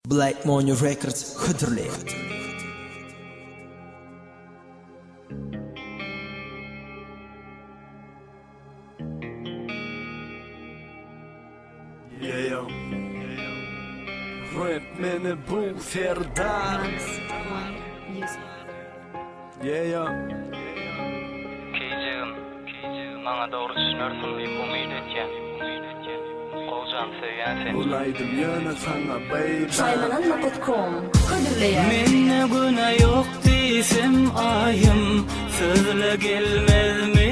Black Money Records Hıdırlı. Rap meni bu Serdar. Keycigim, maňa dogry düşünersin diýip umyt etýän. Oljan sevýän seni. Bulaydım ýöne sana baby. Şaymananma.com Kadirleýär. Menne güne yok diýsem ayım, sözle gelmezmi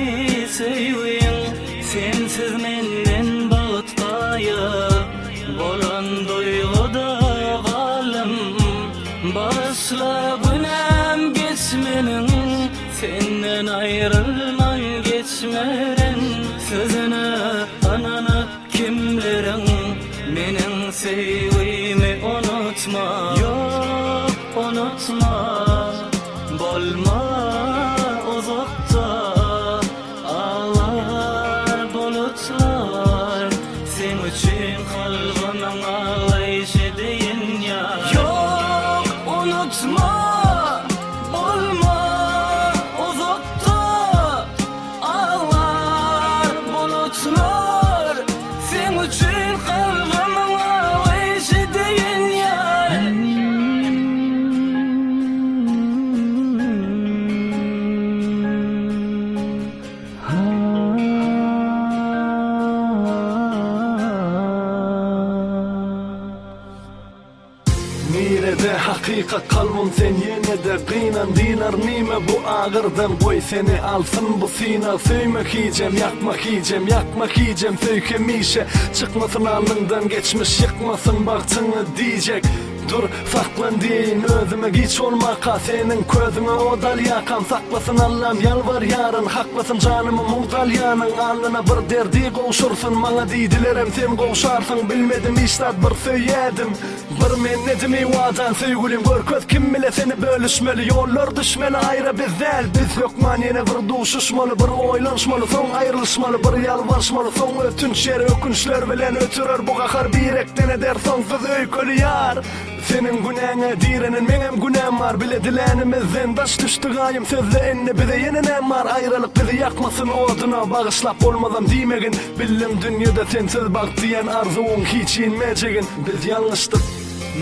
söýüň. Sensiz menden bagtgaýa, bolan duýguda galym. Başla günem geçmeniň, senden ayrılman geçmeren. Sözüne anana kimleriň, meniň sevgimi unutma. Yok unutma, bolma uzakta. Ağlar bulutlar, sen üçün kalbimden ağlayışı deyin ya. Yok unutma, bolma uzakta. Ağlar bulutlar, sen üçün kalbimden ağlayışı deyin ya. Nirede hakikat kalmam sen yine de kıynan dinar nime bu ağırdan koy seni alsın bu sina. Söymek yiyeceğim, yakmak yiyeceğim, yakmak yiyeceğim söylemişe. Çıkmasın alnından geçmiş, yıkmasın baktığını diyecek. Dur saklan deyin özüme hiç olmaka, senin közüme odal yakam. Saklasın Allah'ım yalvar yarın, haklasın canımı muğdal yanın. Alnına bir derdi koşursun, bana deydilerem sen koşarsın. Bilmedim iştat bir söyledim, bir men nedimi vadan sevgilim gör köz. Kim bile seni bölüşmeli, yollar düşmeli ayrı bizler. Biz yok maniyene bir duşuşmalı, bir oylanışmalı, son ayrılışmalı, bir yalvarışmalı. Son ötünçler, ökünçler bilen ötürür bu kakar bir ekten eder sonsuz öykülü yar. Senin günahına direnin benim günahım var. Bile dilenimizden taş düştü gayim, sözle enne bize yeninem var. Ayrılık bizi yakmasın oduna, bağışlap olmadan diymegin. Bildim dünyada sensiz bak diyen arzuun hiç inmeyeceksin. Biz yanlıştık.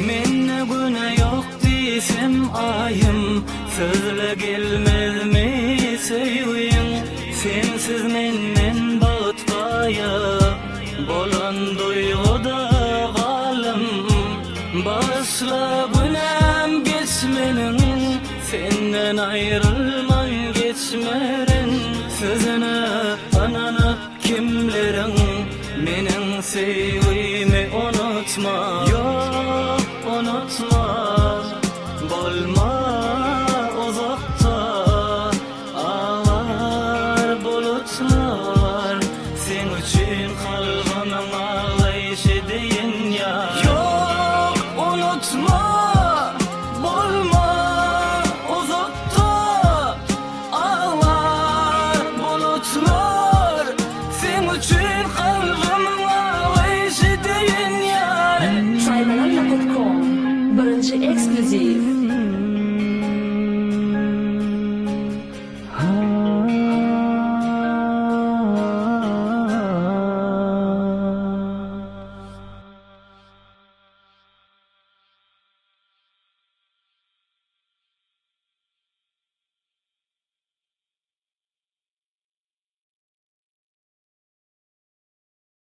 Menne güne yok diýsem ayım, sözle gelmezmi söýüň. Sensiz menden bagtgaýa, bolan duýguda galym. Başla günem geçmeniň, senden ayrılman geçmeren. Sözüne anana kimleriň, meniň sevgimi unutma. Yok unutma, bolma uzakta. Ağlar bulutlar, sen üçün kalbimden ağlayışı deyin ya. Yok unutma, bolma uzakta. Ağlar bulutlar, sen üçün kalbimden ağlayışı deyin ya. Şaymananma.com Birinci ekskluziv